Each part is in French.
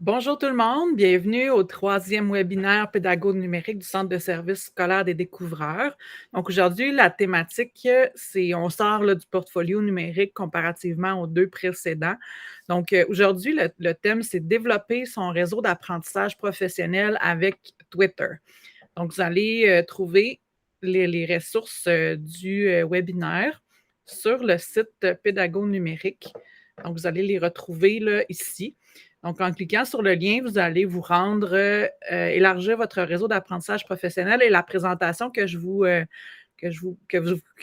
Bonjour tout le monde, bienvenue au troisième webinaire pédago numérique du Centre de services scolaires des découvreurs. Donc aujourd'hui, la thématique, c'est on sort là, du portfolio numérique comparativement aux deux précédents. Donc aujourd'hui, le thème, c'est développer son réseau d'apprentissage professionnel avec Twitter. Donc vous allez trouver les ressources du webinaire sur le site Pédago numérique. Donc vous allez les retrouver là, ici. Donc, en cliquant sur le lien, vous allez vous rendre, élargir votre réseau d'apprentissage professionnel et la présentation que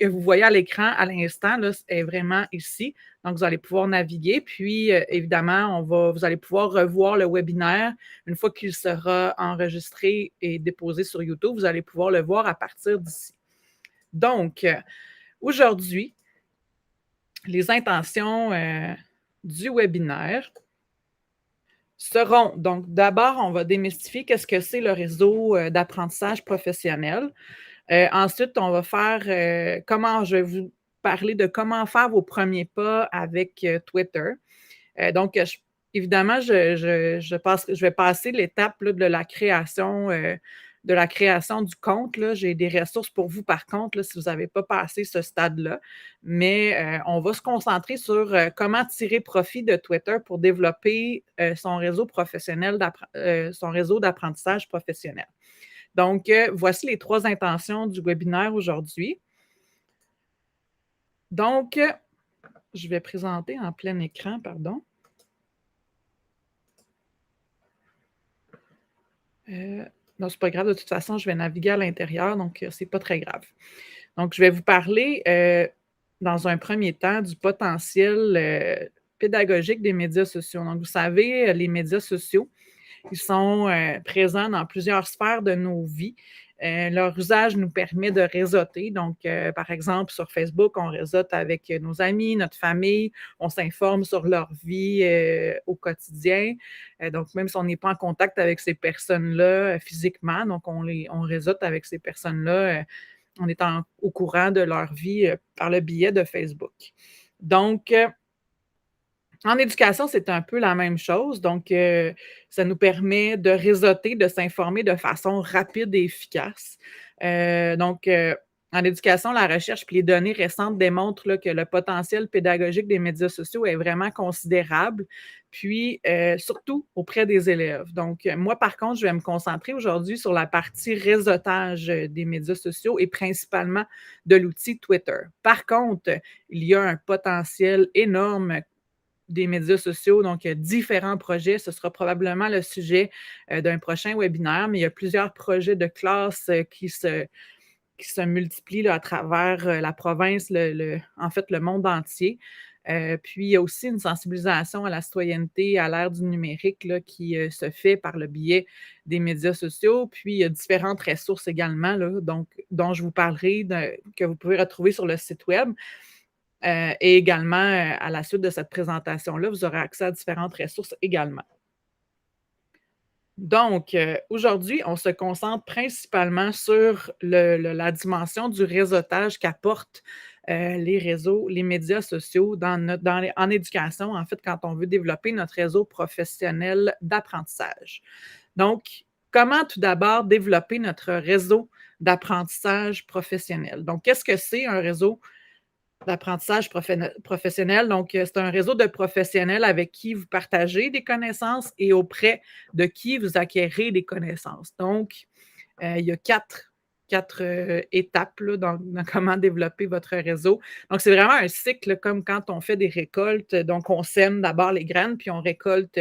vous voyez à l'écran à l'instant, là, est vraiment ici. Donc, vous allez pouvoir naviguer. Puis, évidemment, vous allez pouvoir revoir le webinaire une fois qu'il sera enregistré et déposé sur YouTube. Vous allez pouvoir le voir à partir d'ici. Donc, aujourd'hui, les intentions du webinaire seront donc d'abord, on va démystifier qu'est-ce que c'est le réseau d'apprentissage professionnel. Ensuite, on va faire je vais vous parler de comment faire vos premiers pas avec Twitter. Donc, évidemment, je vais passer l'étape là, de la création du compte. Là. J'ai des ressources pour vous, par contre, là, si vous n'avez pas passé ce stade-là. Mais on va se concentrer sur comment tirer profit de Twitter pour développer son réseau d'apprentissage professionnel. Donc, voici les 3 intentions du webinaire aujourd'hui. Donc, je vais présenter en plein écran, pardon. Non, c'est pas grave, de toute façon, je vais naviguer à l'intérieur, donc c'est pas très grave. Donc, je vais vous parler, dans un premier temps, du potentiel, pédagogique des médias sociaux. Donc, vous savez, les médias sociaux, ils sont présents dans plusieurs sphères de nos vies. Leur usage nous permet de réseauter. Donc, par exemple, sur Facebook, on réseaute avec nos amis, notre famille, on s'informe sur leur vie au quotidien. Donc, même si on n'est pas en contact avec ces personnes-là physiquement, donc on réseaute avec ces personnes-là en étant au courant de leur vie par le biais de Facebook. Donc, en éducation, c'est un peu la même chose. Donc, ça nous permet de réseauter, de s'informer de façon rapide et efficace. Donc, en éducation, la recherche puis les données récentes démontrent là, que le potentiel pédagogique des médias sociaux est vraiment considérable, puis surtout auprès des élèves. Donc, moi, par contre, je vais me concentrer aujourd'hui sur la partie réseautage des médias sociaux et principalement de l'outil Twitter. Par contre, il y a un potentiel énorme des médias sociaux, donc différents projets. Ce sera probablement le sujet d'un prochain webinaire, mais il y a plusieurs projets de classe qui se multiplient là, à travers la province, en fait, le monde entier. Puis, il y a aussi une sensibilisation à la citoyenneté à l'ère du numérique là, qui se fait par le biais des médias sociaux. Puis, il y a différentes ressources également, là, donc, dont je vous parlerai, que vous pouvez retrouver sur le site web. Et également, à la suite de cette présentation-là, vous aurez accès à différentes ressources également. Donc, aujourd'hui, on se concentre principalement sur la dimension du réseautage qu'apportent les médias sociaux en éducation, en fait, quand on veut développer notre réseau professionnel d'apprentissage. Donc, comment tout d'abord développer notre réseau d'apprentissage professionnel? Donc, qu'est-ce que c'est un réseau d'apprentissage professionnel? Donc, c'est un réseau de professionnels avec qui vous partagez des connaissances et auprès de qui vous acquérez des connaissances. Donc, il y a quatre étapes là, dans comment développer votre réseau. Donc, c'est vraiment un cycle comme quand on fait des récoltes. Donc, on sème d'abord les graines, puis on récolte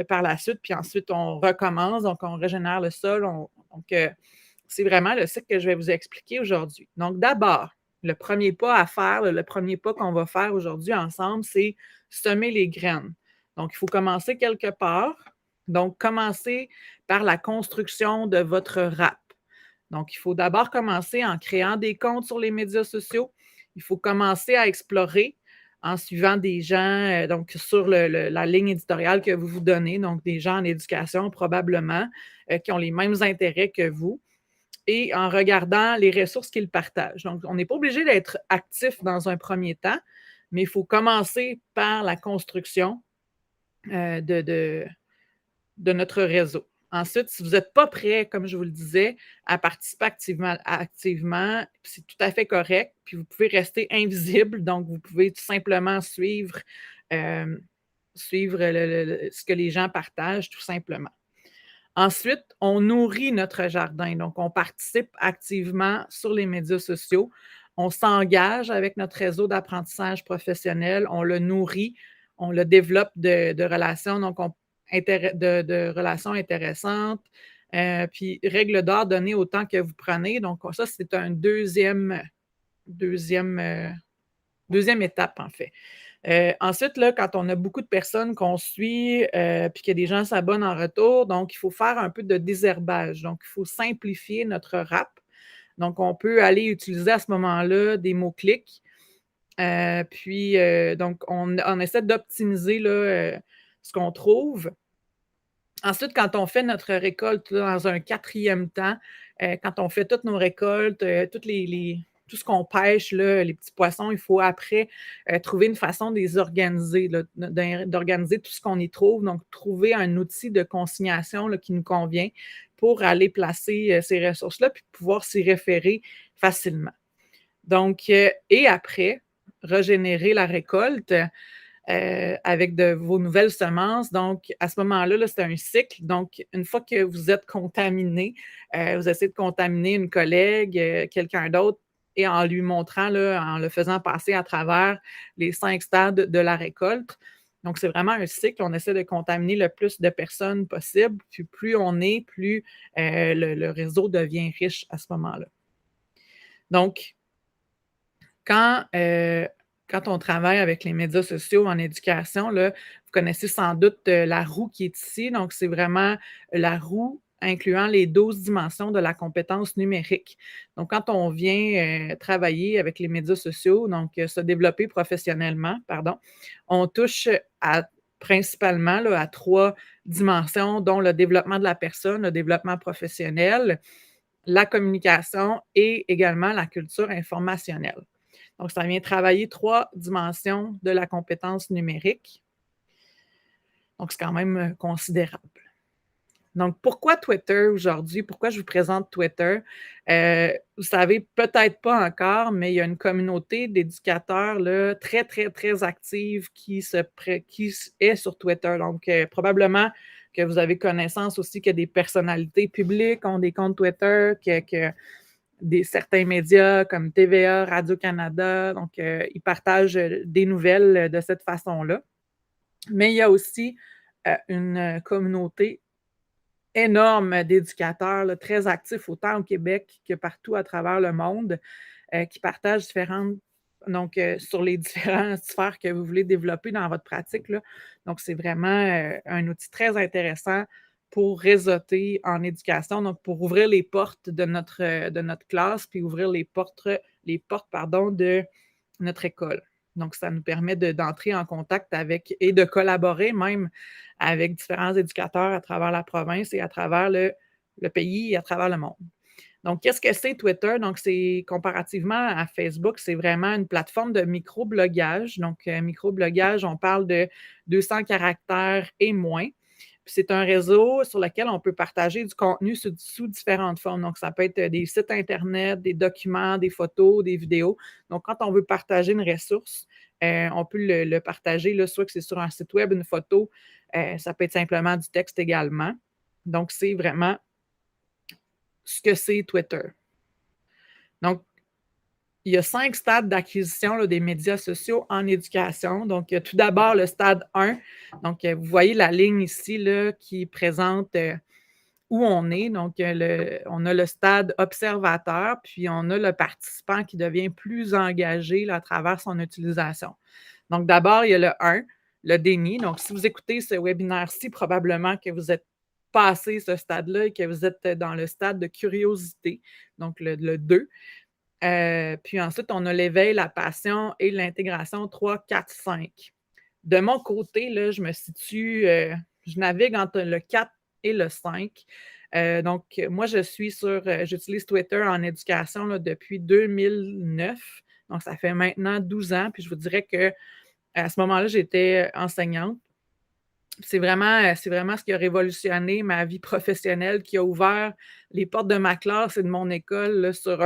par la suite, puis ensuite on recommence, donc on régénère le sol. C'est vraiment le cycle que je vais vous expliquer aujourd'hui. Donc, d'abord, le premier pas à faire, le premier pas qu'on va faire aujourd'hui ensemble, c'est semer les graines. Donc, il faut commencer quelque part. Donc, commencer par la construction de votre RAP. Donc, il faut d'abord commencer en créant des comptes sur les médias sociaux. Il faut commencer à explorer en suivant des gens, donc sur la ligne éditoriale que vous vous donnez, donc des gens en éducation probablement, qui ont les mêmes intérêts que vous et en regardant les ressources qu'ils partagent. Donc, on n'est pas obligé d'être actif dans un premier temps, mais il faut commencer par la construction de de notre réseau. Ensuite, si vous n'êtes pas prêt, comme je vous le disais, à participer activement, c'est tout à fait correct. Puis vous pouvez rester invisible, donc vous pouvez tout simplement euh, suivre ce que les gens partagent, tout simplement. Ensuite, on nourrit notre jardin. Donc, on participe activement sur les médias sociaux. On s'engage avec notre réseau d'apprentissage professionnel. On le nourrit, on le développe de relations, donc de relations intéressantes. Puis, règle d'or, donnez autant que vous prenez. Donc, ça, c'est un deuxième, euh, deuxième étape, en fait. Ensuite, là, quand on a beaucoup de personnes qu'on suit, puis que des gens s'abonnent en retour, donc il faut faire un peu de désherbage. Donc, il faut simplifier notre rap. Donc, on peut aller utiliser à ce moment-là des mots-clics. Donc, on essaie d'optimiser là, ce qu'on trouve. Ensuite, quand on fait notre récolte là, dans un quatrième temps, quand on fait toutes nos récoltes, tout ce qu'on pêche, là, les petits poissons, il faut après trouver une façon de les organiser, là, d'organiser tout ce qu'on y trouve. Donc, trouver un outil de consignation là, qui nous convient pour aller placer ces ressources-là, puis pouvoir s'y référer facilement. Donc, et après, régénérer la récolte avec vos nouvelles semences. Donc, à ce moment-là, là, c'est un cycle. Donc, une fois que vous êtes contaminé, vous essayez de contaminer une collègue, quelqu'un d'autre, et en lui montrant, là, en le faisant passer à travers les 5 stades de la récolte. Donc, c'est vraiment un cycle. On essaie de contaminer le plus de personnes possible. Puis, plus on est, plus le réseau devient riche à ce moment-là. Donc, quand, quand on travaille avec les médias sociaux en éducation, là, vous connaissez sans doute la roue qui est ici. Donc, c'est vraiment la roue incluant les 12 dimensions de la compétence numérique. Donc, quand on vient travailler avec les médias sociaux, donc se développer professionnellement, pardon, on touche principalement là, à 3 dimensions, dont le développement de la personne, le développement professionnel, la communication et également la culture informationnelle. Donc, ça vient travailler 3 dimensions de la compétence numérique. Donc, c'est quand même considérable. Donc, pourquoi Twitter aujourd'hui? Pourquoi je vous présente Twitter? Vous savez peut-être pas encore, mais il y a une communauté d'éducateurs là, très, très, très active qui est sur Twitter. Donc, probablement que vous avez connaissance aussi que des personnalités publiques ont des comptes Twitter, que certains médias comme TVA, Radio-Canada. Donc, ils partagent des nouvelles de cette façon-là. Mais il y a aussi une communauté énorme d'éducateurs là, très actifs autant au Québec que partout à travers le monde qui partagent sur les différentes sphères que vous voulez développer dans votre pratique. Là. Donc, c'est vraiment un outil très intéressant pour réseauter en éducation, donc pour ouvrir les portes de notre classe, puis ouvrir les portes pardon, de notre école. Donc, ça nous permet d'entrer en contact avec et de collaborer même avec différents éducateurs à travers la province et à travers le pays et à travers le monde. Donc, qu'est-ce que c'est Twitter? Donc, c'est comparativement à Facebook, c'est vraiment une plateforme de microblogage. Donc, microblogage, on parle de 200 caractères et moins. Puis c'est un réseau sur lequel on peut partager du contenu sous différentes formes. Donc, ça peut être des sites Internet, des documents, des photos, des vidéos. Donc, quand on veut partager une ressource, on peut le partager, là, soit que c'est sur un site web, une photo, ça peut être simplement du texte également. Donc, c'est vraiment ce que c'est Twitter. Donc, il y a 5 stades d'acquisition là, des médias sociaux en éducation. Donc, il y a tout d'abord le stade 1. Donc, vous voyez la ligne ici là, qui présente où on est. Donc, on a le stade observateur, puis on a le participant qui devient plus engagé là, à travers son utilisation. Donc, d'abord, il y a le 1, le déni. Donc, si vous écoutez ce webinaire-ci, probablement que vous êtes passé ce stade-là et que vous êtes dans le stade de curiosité, donc le 2. Puis ensuite, on a l'éveil, la passion et l'intégration 3, 4, 5. De mon côté, là, je navigue entre le 4 et le 5. Donc, moi, j'utilise Twitter en éducation là, depuis 2009. Donc, ça fait maintenant 12 ans. Puis je vous dirais que à ce moment-là, j'étais enseignante. C'est vraiment ce qui a révolutionné ma vie professionnelle, qui a ouvert les portes de ma classe et de mon école, là, sur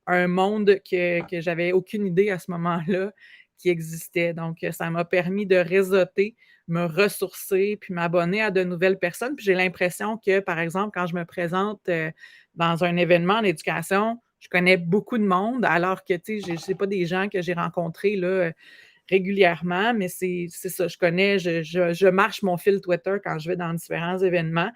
un monde que j'avais aucune idée à ce moment-là qui existait. Donc, ça m'a permis de réseauter, me ressourcer, puis m'abonner à de nouvelles personnes. Puis j'ai l'impression que, par exemple, quand je me présente, dans un événement en éducation, je connais beaucoup de monde alors que, tu sais, c'est pas des gens que j'ai rencontrés là, régulièrement, mais c'est ça, je connais, je marche mon fil Twitter quand je vais dans différents événements.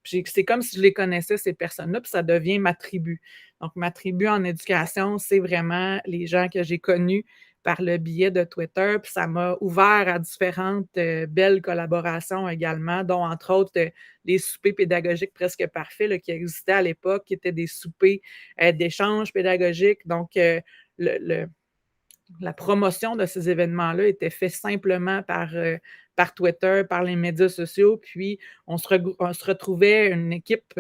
Puis c'est comme si je les connaissais, ces personnes-là, puis ça devient ma tribu. Donc ma tribu en éducation, c'est vraiment les gens que j'ai connus par le biais de Twitter, puis ça m'a ouvert à différentes, belles collaborations également, dont entre autres, les soupers pédagogiques presque parfaits là, qui existaient à l'époque, qui étaient des soupers, d'échanges pédagogiques. Donc, le la promotion de ces événements-là était faite simplement par Twitter, par les médias sociaux. Puis, on se retrouvait une équipe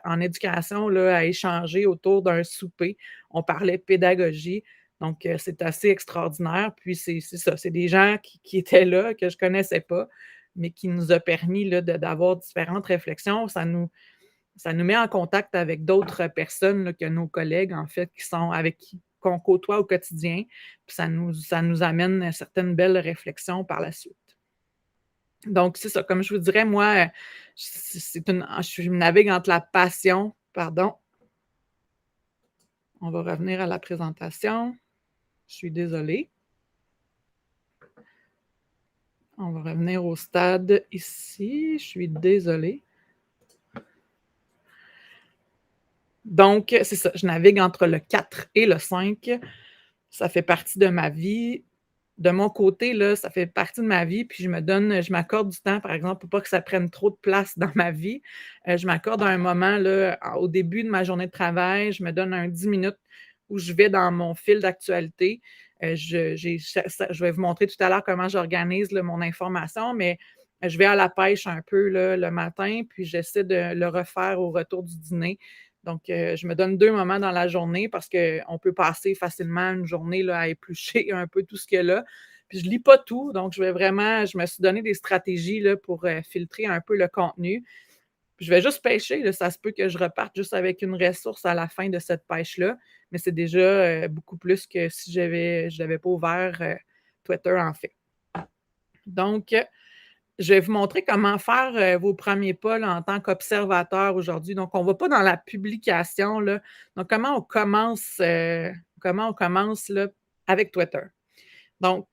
en éducation là, à échanger autour d'un souper. On parlait pédagogie. Donc, c'est assez extraordinaire. Puis, c'est ça, c'est des gens qui étaient là, que je ne connaissais pas, mais qui nous a permis là, d'avoir différentes réflexions. Ça nous met en contact avec d'autres personnes là, que nos collègues, en fait, qui sont avec qui qu'on côtoie au quotidien, puis ça nous amène certaines belles réflexions par la suite. Donc c'est ça, comme je vous dirais, moi, je navigue entre la passion pardon, on va revenir à la présentation. Je suis désolée. On va revenir au stade ici. Je suis désolée. Donc, c'est ça, je navigue entre le 4 et le 5. Ça fait partie de ma vie. De mon côté, là, ça fait partie de ma vie, puis je m'accorde du temps, par exemple, pour pas que ça prenne trop de place dans ma vie. Je m'accorde un moment, là, au début de ma journée de travail, je me donne un 10 minutes où je vais dans mon fil d'actualité. Je vais vous montrer tout à l'heure comment j'organise, là, mon information, mais je vais à la pêche un peu, là, le matin, puis j'essaie de le refaire au retour du dîner. Donc, je me donne 2 moments dans la journée parce qu'on peut passer facilement une journée là, à éplucher un peu tout ce qu'il y a là. Puis je lis pas tout, donc je me suis donné des stratégies là, pour filtrer un peu le contenu. Puis je vais juste pêcher, là, ça se peut que je reparte juste avec une ressource à la fin de cette pêche-là, mais c'est déjà beaucoup plus que si je n'avais pas ouvert Twitter en fait. Donc, je vais vous montrer comment faire, vos premiers pas là, en tant qu'observateur aujourd'hui. Donc, on ne va pas dans la publication, là. Donc, comment on commence là, avec Twitter? Donc,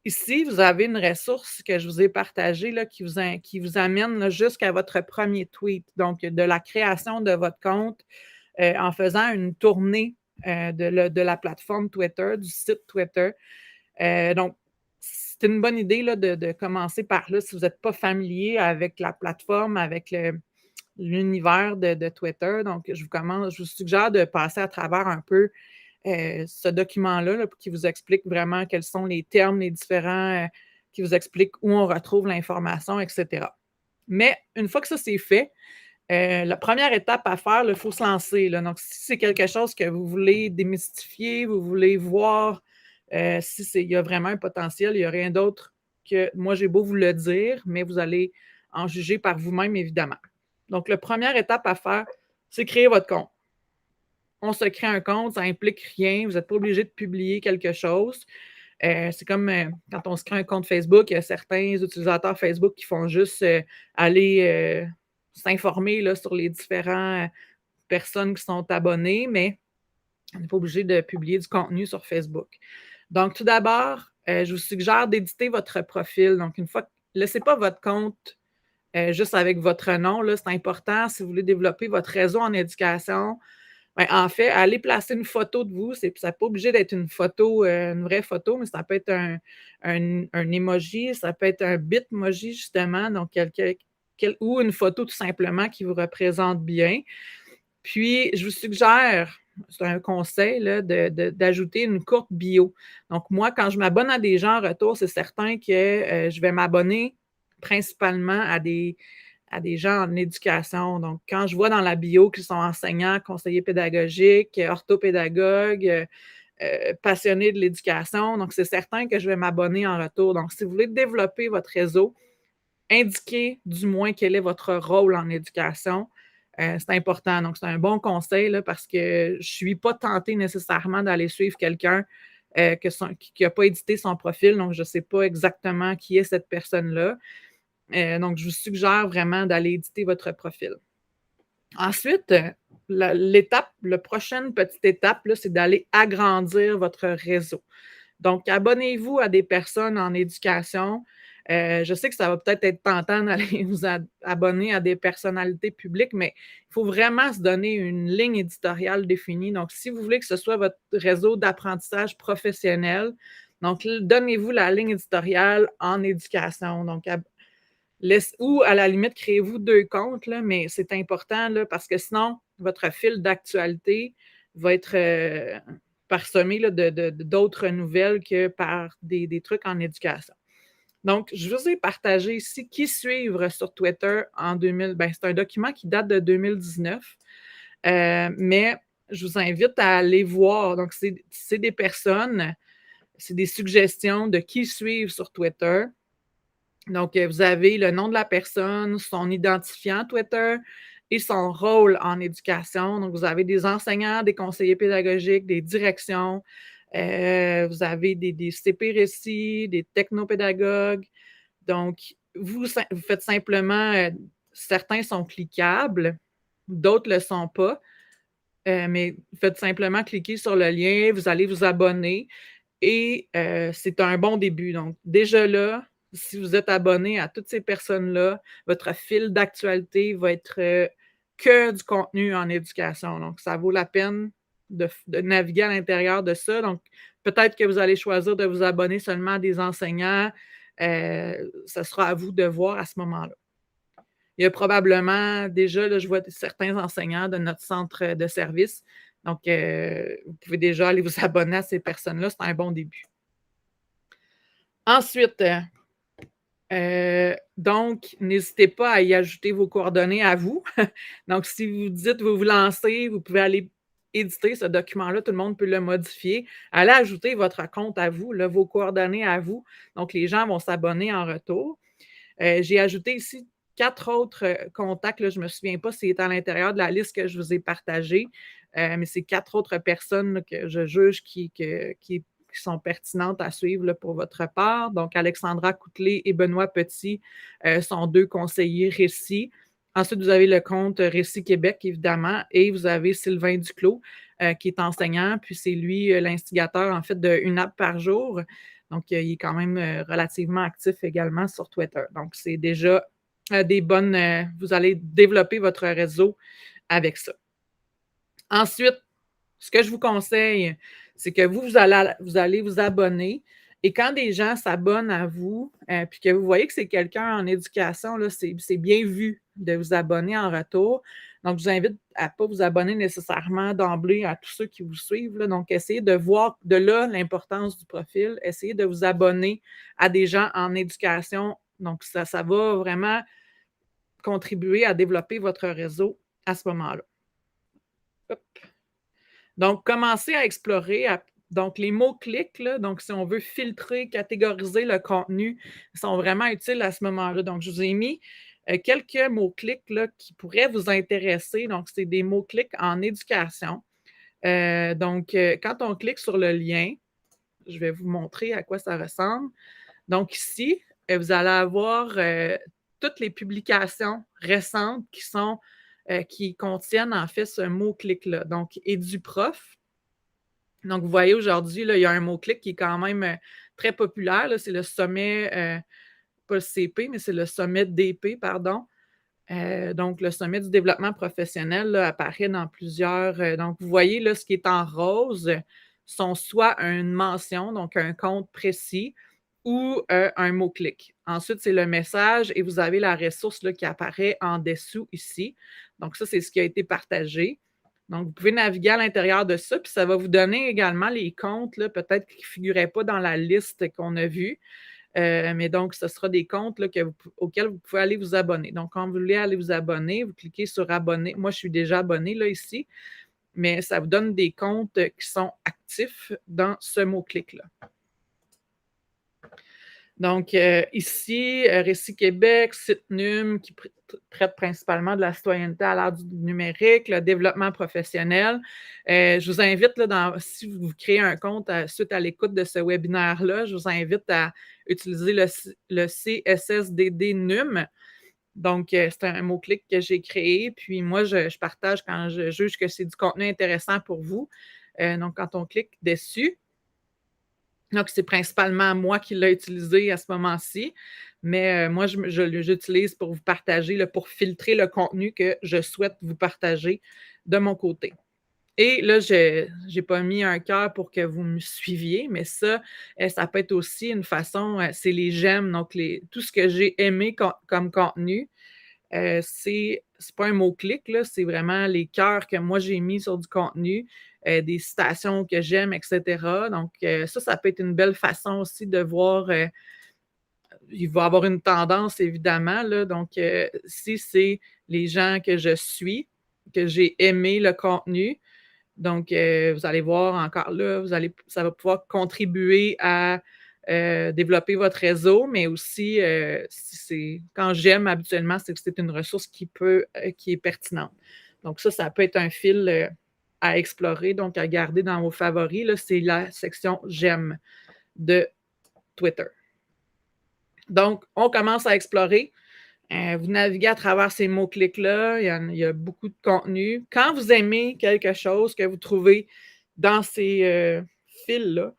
ici, vous avez une ressource que je vous ai partagée là, qui vous amène là, jusqu'à votre premier tweet. Donc, de la création de votre compte en faisant une tournée de la plateforme Twitter, du site Twitter. Donc, c'est une bonne idée là, de commencer par là si vous n'êtes pas familier avec la plateforme, avec l'univers de Twitter. Donc, je vous suggère de passer à travers un peu ce document-là là, qui vous explique vraiment quels sont les termes, les différents, qui vous explique où on retrouve l'information, etc. Mais une fois que ça c'est fait, la première étape à faire, il faut se lancer, là. Donc, si c'est quelque chose que vous voulez démystifier, vous voulez voir, si il y a vraiment un potentiel, il n'y a rien d'autre que moi, j'ai beau vous le dire, mais vous allez en juger par vous-même, évidemment. Donc, la première étape à faire, c'est créer votre compte. On se crée un compte, ça implique rien, vous n'êtes pas obligé de publier quelque chose. C'est comme quand on se crée un compte Facebook, il y a certains utilisateurs Facebook qui font juste aller s'informer là, sur les différentes personnes qui sont abonnées, mais on n'est pas obligé de publier du contenu sur Facebook. Donc, tout d'abord, je vous suggère d'éditer votre profil. Donc, laissez pas votre compte juste avec votre nom. Là, c'est important si vous voulez développer votre réseau en éducation. Ben, en fait, allez placer une photo de vous. Ça n'est pas obligé d'être une photo, une vraie photo, mais ça peut être un emoji, ça peut être un bitmoji, justement, donc ou une photo tout simplement qui vous représente bien. Puis, je vous suggère, c'est un conseil, là, d'ajouter une courte bio. Donc, moi, quand je m'abonne à des gens en retour, c'est certain que je vais m'abonner principalement à des gens en éducation. Donc, quand je vois dans la bio qu'ils sont enseignants, conseillers pédagogiques, orthopédagogues, passionnés de l'éducation, donc c'est certain que je vais m'abonner en retour. Donc, si vous voulez développer votre réseau, indiquez du moins quel est votre rôle en éducation. C'est important. Donc, c'est un bon conseil là, parce que je ne suis pas tentée nécessairement d'aller suivre quelqu'un qui n'a pas édité son profil. Donc, je ne sais pas exactement qui est cette personne-là. Donc, je vous suggère vraiment d'aller éditer votre profil. Ensuite, la prochaine petite étape, là, c'est d'aller agrandir votre réseau. Donc, abonnez-vous à des personnes en éducation. Je sais que ça va peut-être être tentant d'aller vous abonner à des personnalités publiques, mais il faut vraiment se donner une ligne éditoriale définie. Donc, si vous voulez que ce soit votre réseau d'apprentissage professionnel, donc donnez-vous la ligne éditoriale en éducation. Donc, ou à la limite, créez-vous 2 comptes, là, mais c'est important là, parce que sinon, votre fil d'actualité va être parsemé là, d'autres nouvelles que par des trucs en éducation. Donc, je vous ai partagé ici qui suivre sur Twitter en 2000. Ben, c'est un document qui date de 2019, mais je vous invite à aller voir. Donc, c'est des personnes, c'est des suggestions de qui suivre sur Twitter. Donc, vous avez le nom de la personne, son identifiant Twitter et son rôle en éducation. Donc, vous avez des enseignants, des conseillers pédagogiques, des directions, vous avez des CP récits, des technopédagogues. Donc, vous faites simplement, certains sont cliquables, d'autres ne le sont pas, mais faites simplement cliquer sur le lien, vous allez vous abonner. Et c'est un bon début. Donc, déjà là, si vous êtes abonné à toutes ces personnes-là, votre fil d'actualité va être que du contenu en éducation. Donc, ça vaut la peine de naviguer à l'intérieur de ça. Donc, peut-être que vous allez choisir de vous abonner seulement à des enseignants. Ce sera à vous de voir à ce moment-là. Il y a probablement déjà, là, je vois certains enseignants de notre centre de service. Donc, vous pouvez déjà aller vous abonner à ces personnes-là. C'est un bon début. Ensuite, donc, n'hésitez pas à y ajouter vos coordonnées à vous. Donc, si vous dites vous vous lancez, vous pouvez aller éditer ce document-là, tout le monde peut le modifier. Allez ajouter votre compte à vous, là, vos coordonnées à vous. Donc, les gens vont s'abonner en retour. J'ai ajouté ici 4 autres contacts. Là, je ne me souviens pas s'il est à l'intérieur de la liste que je vous ai partagée, mais c'est 4 autres personnes là, que je juge qui sont pertinentes à suivre là, pour votre part. Donc, Alexandra Coutelet et Benoît Petit sont 2 conseillers Récit. Ensuite, vous avez le compte Récit Québec, évidemment, et vous avez Sylvain Duclos, qui est enseignant, puis c'est lui l'instigateur, en fait, d'une app par jour. Donc, il est quand même relativement actif également sur Twitter. Donc, c'est déjà des bonnes. Vous allez développer votre réseau avec ça. Ensuite, ce que je vous conseille, c'est que vous allez vous abonner. Et quand des gens s'abonnent à vous, puis que vous voyez que c'est quelqu'un en éducation, là, c'est bien vu de vous abonner en retour. Donc, je vous invite à ne pas vous abonner nécessairement d'emblée à tous ceux qui vous suivent, là. Donc, essayez de voir de là l'importance du profil. Essayez de vous abonner à des gens en éducation. Donc, ça va vraiment contribuer à développer votre réseau à ce moment-là. Hop. Donc, commencez à explorer. Donc, les mots-clics, là, donc si on veut filtrer, catégoriser le contenu, sont vraiment utiles à ce moment-là. Donc, je vous ai mis quelques mots-clics là, qui pourraient vous intéresser. Donc, c'est des mots-clics en éducation. Donc, quand on clique sur le lien, je vais vous montrer à quoi ça ressemble. Donc, ici, vous allez avoir toutes les publications récentes qui contiennent en fait ce mot-clic-là. Donc, EduProf. Donc, vous voyez aujourd'hui, là, il y a un mot-clic qui est quand même très populaire. Là, c'est le sommet, pas le CP, mais c'est le sommet DP, pardon. Donc, le sommet du développement professionnel là, apparaît dans plusieurs. Donc, vous voyez là, ce qui est en rose sont soit une mention, donc un compte précis, ou un mot-clic. Ensuite, c'est le message et vous avez la ressource là, qui apparaît en dessous ici. Donc, ça, c'est ce qui a été partagé. Donc, vous pouvez naviguer à l'intérieur de ça, puis ça va vous donner également les comptes, là, peut-être qui ne figuraient pas dans la liste qu'on a vue. Mais donc, ce sera des comptes là, auxquels vous pouvez aller vous abonner. Donc, quand vous voulez aller vous abonner, vous cliquez sur abonner. Moi, je suis déjà abonné là, ici, mais ça vous donne des comptes qui sont actifs dans ce mot-clic-là. Donc, ici, Récit Québec, site NUM qui traite principalement de la citoyenneté à l'ère du numérique, le développement professionnel. Je vous invite, là, si vous créez un compte suite à l'écoute de ce webinaire-là, je vous invite à utiliser le CSSDD NUM. Donc, c'est un mot-clic que j'ai créé. Puis moi, je partage quand je juge que c'est du contenu intéressant pour vous. Donc, quand on clique dessus, donc c'est principalement moi qui l'ai utilisé à ce moment-ci, mais moi, j'utilise pour vous partager, là, pour filtrer le contenu que je souhaite vous partager de mon côté. Et là, je n'ai pas mis un cœur pour que vous me suiviez, mais ça, ça peut être aussi une façon, c'est les j'aime, donc tout ce que j'ai aimé comme contenu, c'est pas un mot-clic, là, c'est vraiment les cœurs que moi j'ai mis sur du contenu, des citations que j'aime, et cetera. Donc, ça peut être une belle façon aussi de voir, il va y avoir une tendance évidemment, là. Donc, si c'est les gens que je suis, que j'ai aimé le contenu, donc, vous allez voir encore là, ça va pouvoir contribuer à, développer votre réseau, mais aussi, si c'est quand j'aime habituellement, c'est que c'est une ressource qui est pertinente. Donc ça peut être un fil, à explorer, donc à garder dans vos favoris, là, c'est la section «J'aime» de Twitter. Donc, on commence à explorer. Vous naviguez à travers ces mots-clics-là, il y a beaucoup de contenu. Quand vous aimez quelque chose que vous trouvez dans ces, fils-là,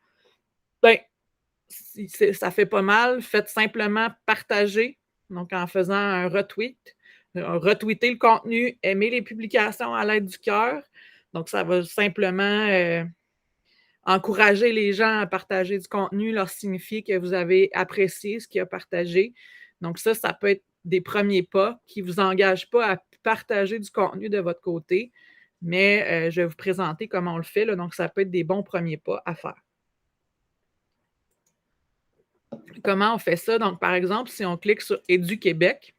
ben, ça fait pas mal. Faites simplement partager, donc en faisant un retweet. Retweeter le contenu, aimer les publications à l'aide du cœur. Donc ça va simplement, encourager les gens à partager du contenu, leur signifier que vous avez apprécié ce qu'ils ont partagé. Donc ça peut être des premiers pas qui ne vous engagent pas à partager du contenu de votre côté, mais je vais vous présenter comment on le fait, là, donc ça peut être des bons premiers pas à faire. Comment on fait ça? Donc, par exemple, si on clique sur Édu-Québec,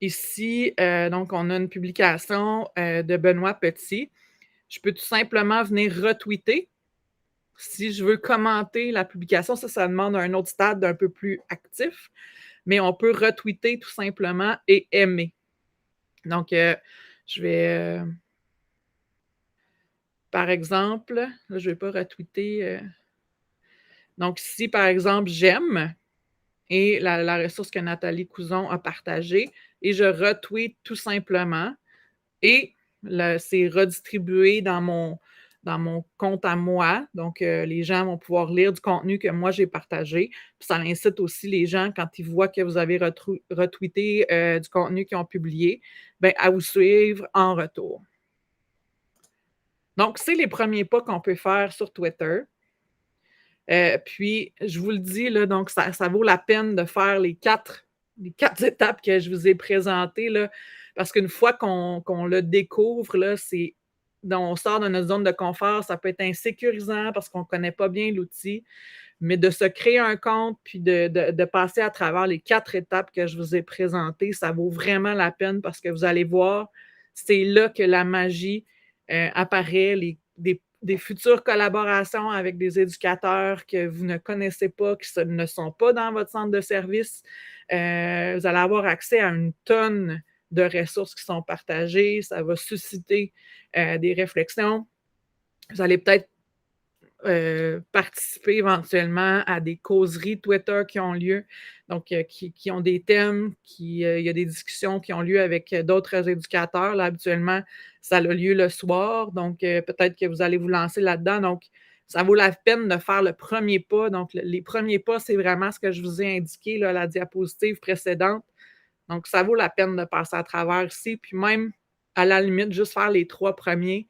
ici, donc on a une publication, de Benoît Petit. Je peux tout simplement venir retweeter. Si je veux commenter la publication, ça demande un autre stade d'un peu plus actif, mais on peut retweeter tout simplement et aimer. Donc, je vais, par exemple, là, je ne vais pas retweeter. Donc, si par exemple, j'aime et la ressource que Nathalie Couzon a partagée et je retweet tout simplement et c'est redistribué dans mon compte à moi. Donc, les gens vont pouvoir lire du contenu que moi j'ai partagé. Puis ça incite aussi les gens, quand ils voient que vous avez retweeté du contenu qu'ils ont publié, ben, à vous suivre en retour. Donc, c'est les premiers pas qu'on peut faire sur Twitter. Puis, je vous le dis, là, donc ça vaut la peine de faire les quatre étapes que je vous ai présentées, là, parce qu'une fois qu'on le découvre, là, on sort de notre zone de confort, ça peut être insécurisant parce qu'on ne connaît pas bien l'outil, mais de se créer un compte puis de passer à travers les 4 étapes que je vous ai présentées, ça vaut vraiment la peine parce que vous allez voir, c'est là que la magie, apparaît, des futures collaborations avec des éducateurs que vous ne connaissez pas, qui ne sont pas dans votre centre de service. Vous allez avoir accès à une tonne de ressources qui sont partagées. Ça va susciter des réflexions. Vous allez peut-être participer éventuellement à des causeries Twitter qui ont lieu, donc qui ont des thèmes, il y a des discussions qui ont lieu avec d'autres éducateurs. Là, habituellement, ça a lieu le soir, donc peut-être que vous allez vous lancer là-dedans. Donc, ça vaut la peine de faire le premier pas. Donc, les premiers pas, c'est vraiment ce que je vous ai indiqué, là, la diapositive précédente. Donc, ça vaut la peine de passer à travers ici, puis même, à la limite, juste faire les 3 premiers,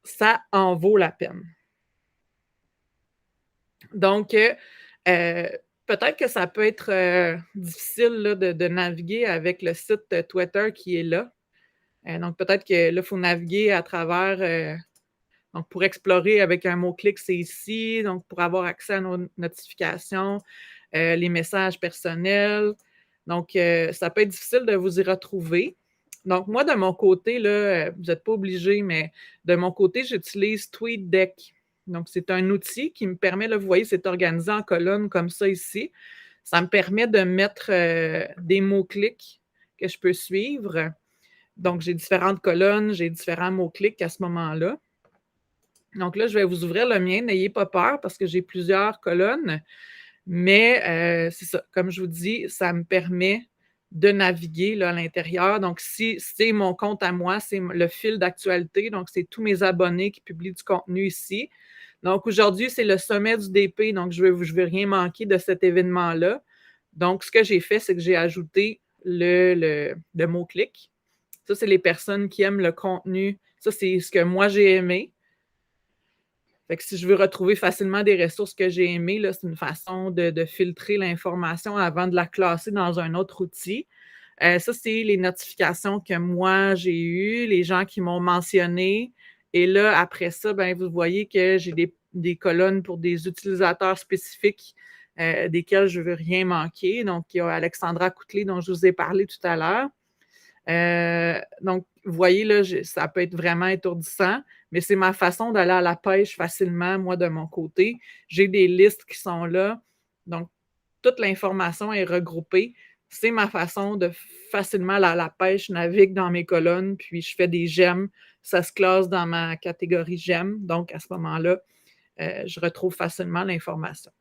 ça en vaut la peine. Donc, peut-être que ça peut être, difficile là, de naviguer avec le site Twitter qui est là. Donc peut-être que là, il faut naviguer à travers, donc pour explorer avec un mot-clic, c'est ici. Donc pour avoir accès à nos notifications, les messages personnels. Donc, ça peut être difficile de vous y retrouver. Donc moi, de mon côté, là, vous n'êtes pas obligé, mais de mon côté, j'utilise TweetDeck. Donc, c'est un outil qui me permet, là, vous voyez, c'est organisé en colonnes comme ça ici. Ça me permet de mettre des mots-clics que je peux suivre. Donc, j'ai différentes colonnes, j'ai différents mots-clics à ce moment-là. Donc là, je vais vous ouvrir le mien. N'ayez pas peur parce que j'ai plusieurs colonnes. Mais c'est ça, comme je vous dis, ça me permet de naviguer là, à l'intérieur. Donc, si c'est mon compte à moi, c'est le fil d'actualité. Donc, c'est tous mes abonnés qui publient du contenu ici. Donc, aujourd'hui, c'est le sommet du DP. Donc, je ne veux rien manquer de cet événement-là. Donc, ce que j'ai fait, c'est que j'ai ajouté le mot-clic. Ça, c'est les personnes qui aiment le contenu. Ça, c'est ce que moi, j'ai aimé. Fait que si je veux retrouver facilement des ressources que j'ai aimées, là, c'est une façon de filtrer l'information avant de la classer dans un autre outil. Ça, c'est les notifications que moi, j'ai eues, les gens qui m'ont mentionné. Et là, après ça, ben, vous voyez que j'ai des colonnes pour des utilisateurs spécifiques desquels je ne veux rien manquer. Donc, il y a Alexandra Coutelet dont je vous ai parlé tout à l'heure. Donc, vous voyez, là, ça peut être vraiment étourdissant, mais c'est ma façon d'aller à la pêche facilement, moi, de mon côté. J'ai des listes qui sont là. Donc, toute l'information est regroupée. C'est ma façon de facilement aller à la pêche. Je navigue dans mes colonnes, puis je fais des j'aime. Ça se classe dans ma catégorie j'aime. Donc, à ce moment-là, je retrouve facilement l'information.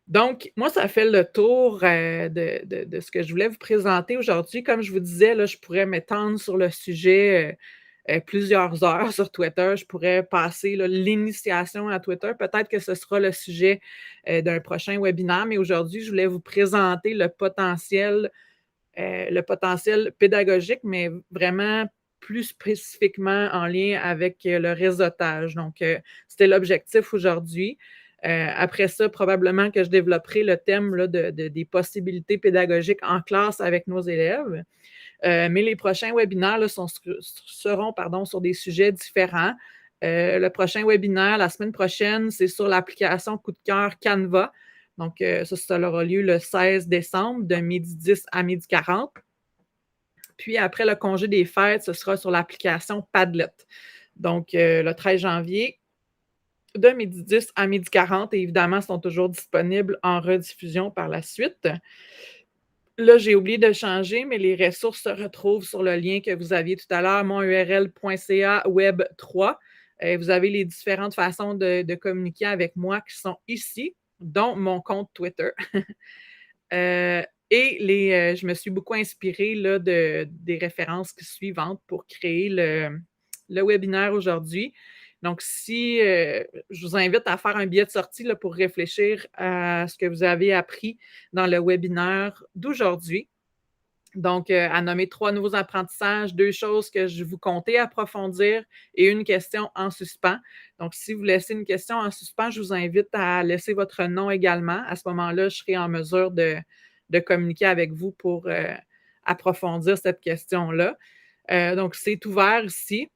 Donc, moi, ça fait le tour de ce que je voulais vous présenter aujourd'hui. Comme je vous disais, là, je pourrais m'étendre sur le sujet plusieurs heures sur Twitter. Je pourrais passer l'initiation à Twitter. Peut-être que ce sera le sujet d'un prochain webinaire, mais aujourd'hui, je voulais vous présenter le potentiel pédagogique, mais vraiment plus spécifiquement en lien avec le réseautage. Donc, c'était l'objectif aujourd'hui. Après ça, probablement que je développerai le thème là, des possibilités pédagogiques en classe avec nos élèves. Mais les prochains webinaires là, seront sur des sujets différents. Le prochain webinaire, la semaine prochaine, c'est sur l'application Coup de cœur Canva. Donc, ça aura lieu le 16 décembre de 12h10 à 12h40. Puis après le congé des fêtes, ce sera sur l'application Padlet. Donc, le 13 janvier, de 12h10 à 12h40, et évidemment, sont toujours disponibles en rediffusion par la suite. Là, j'ai oublié de changer, mais les ressources se retrouvent sur le lien que vous aviez tout à l'heure, monurl.ca web3. Vous avez les différentes façons de communiquer avec moi qui sont ici, dont mon compte Twitter. Et je me suis beaucoup inspirée là, des références suivantes pour créer le webinaire aujourd'hui. Donc, je vous invite à faire un billet de sortie là, pour réfléchir à ce que vous avez appris dans le webinaire d'aujourd'hui. Donc, à nommer 3 nouveaux apprentissages, 2 choses que je vous comptais approfondir et une question en suspens. Donc, si vous laissez une question en suspens, je vous invite à laisser votre nom également. À ce moment-là, je serai en mesure de communiquer avec vous pour approfondir cette question-là. Donc, c'est ouvert ici.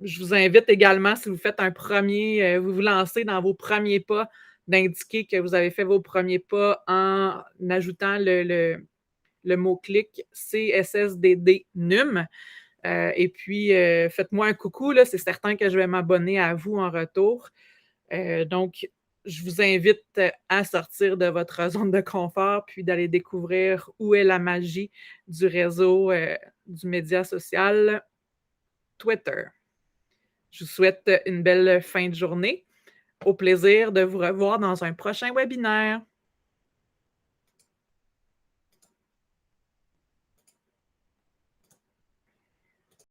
Je vous invite également, si vous faites vous vous lancez dans vos premiers pas, d'indiquer que vous avez fait vos premiers pas en ajoutant le mot-clic CSSDD-NUM. Et puis, faites-moi un coucou, là, c'est certain que je vais m'abonner à vous en retour. Donc, je vous invite à sortir de votre zone de confort puis d'aller découvrir où est la magie du réseau du média social Twitter. Je vous souhaite une belle fin de journée. Au plaisir de vous revoir dans un prochain webinaire.